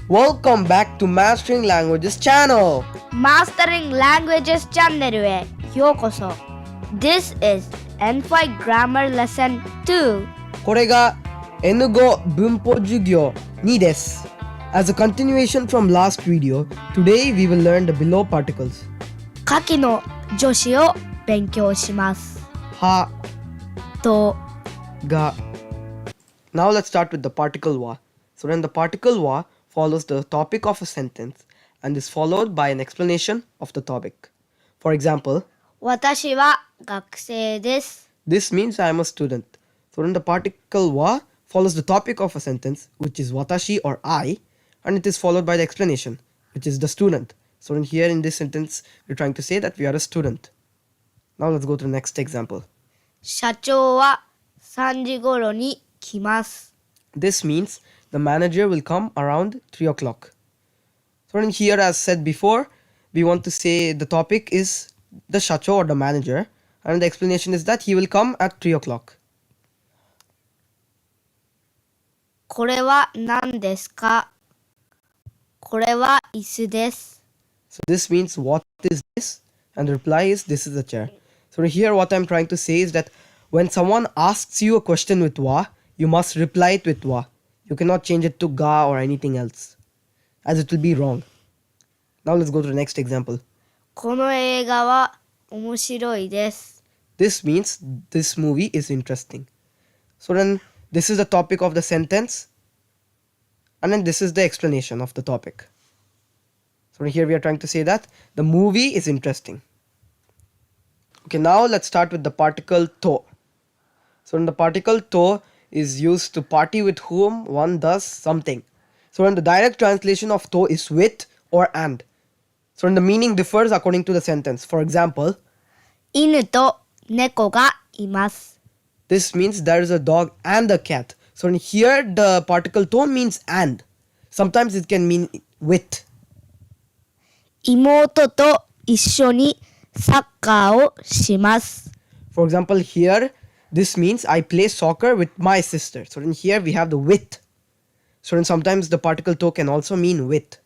Welcome back to Mastering Languages channel. Mastering Languages チャンネルへようこそ。This is N5 Grammar Lesson 2. これが N 語文法授業2です。As a continuation from last video, today we will learn the below particles. 下記の助詞を勉強します。は、と、が。Now let's start with the particle wa. So then the particle wa follows the topic of a sentence and is followed by an explanation of the topic. For example, 私は学生です。this means I am a student. So then the particle wa follows the topic of a sentence, which is watashi or I, and it is followed by the explanation, which is the student. So in here in this sentence, we're trying to say that we are a student. Now let's go to the next example. 社長は3時頃に来ます。This means the manager will come around 3 o'clock. So in here, as said before, we want to say the topic is the shacho or the manager, and the explanation is that he will come at 3 o'clock. これは何ですか？これは椅子です。 So this means what is this? And the reply is this is a chair. So here what I'm trying to say is that when someone asks you a question with wa, you must reply it with wa. You cannot change it to ga or anything else, as it will be wrong. Now let's go to the next example. この映画は面白いです。 This means this movie is interesting. So then this is the topic of the sentence, and then this is the explanation of the topic. So here we are trying to say that the movie is interesting. Okay, now let's start with the particle to. So then the particle to is used to party with whom one does something. So then the direct translation of to is with or and. So then the meaning differs according to the sentence. For example, 犬と猫がいます。 this means there is a dog and a cat. So in here the particle to means and. Sometimes it can mean with. 妹と一緒にサッカーをします。 For example, here this means I play soccer with my sister. So in here we have the with. So then sometimes the particle to can also mean with.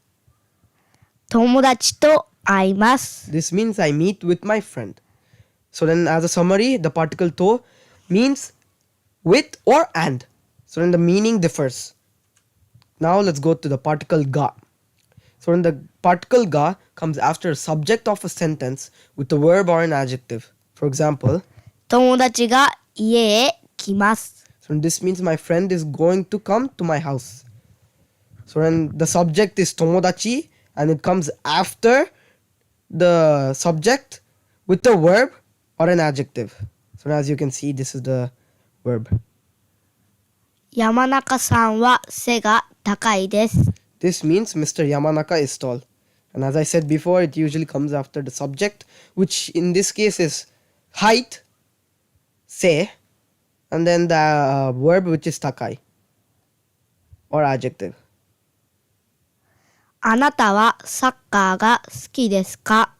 友達と会います。 This means I meet with my friend. So then as a summary, the particle to means with or and. So then the meaning differs. Now let's go to the particle ga. So then the particle ga comes after a subject of a sentence with a verb or an adjective. For example, 友達が家へ来ます。 so this means my friend is going to come to my house. So then the subject is tomodachi and it comes after the subject with a verb or an adjective. So as you can see, this is the verb. 山中さんは背が高いです。 This means Mr. Yamanaka is tall. And as I said before, it usually comes after the subject, which in this case is height, se, and then the verb which is takai or adjective. あなたはサッカーが好きですか？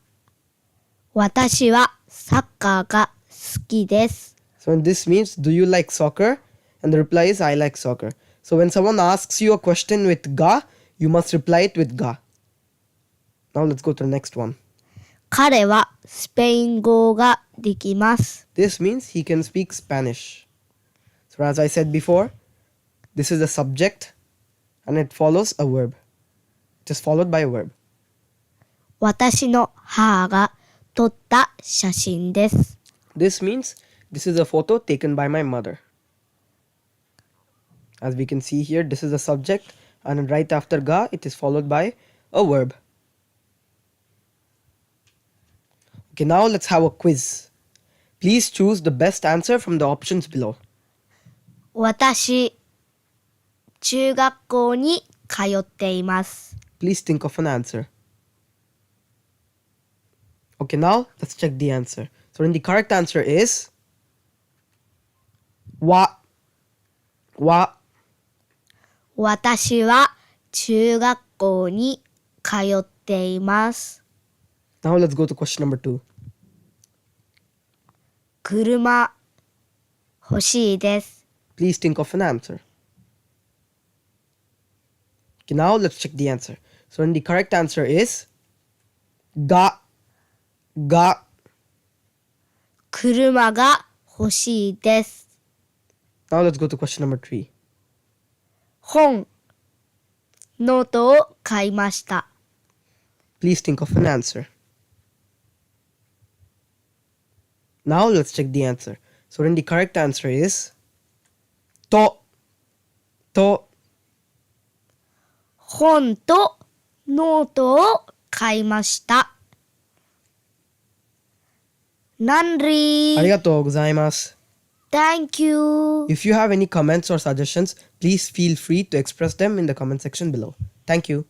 私はサッカーが好きです。 So this means, do you like soccer? And the reply is, I like soccer. So when someone asks you a question with ga, you must reply it with ga. Now let's go to the next one. 彼はスペイン語ができます。 This means he can speak Spanish. So as I said before, this is the subject and it follows a verb. It is followed by a verb. 私の母が撮った写真です。 This means this is a photo taken by my mother. As we can see here, this is the subject and right after ga, it is followed by a verb. Okay, now let's have a quiz. Please choose the best answer from the options below. 私、中学校に通っています。 Please think of an answer. Okay, now let's check the answer. So then the correct answer is wa. 私は中学校に通っています。 Now let's go to question number 2. 車欲しいです。 Please think of an answer. Okay, now let's check the answer. So then the correct answer is ga. Ga. 車が欲しいです。 Now let's go to question number 3. 本、ノートを買いました。 Please think of an answer. Now let's check the answer. So then the correct answer is to. To. 本とノートを買いました。ナンリー。ありがとうございます。 Thank you. If you have any comments or suggestions, please feel free to express them in the comment section below. Thank you.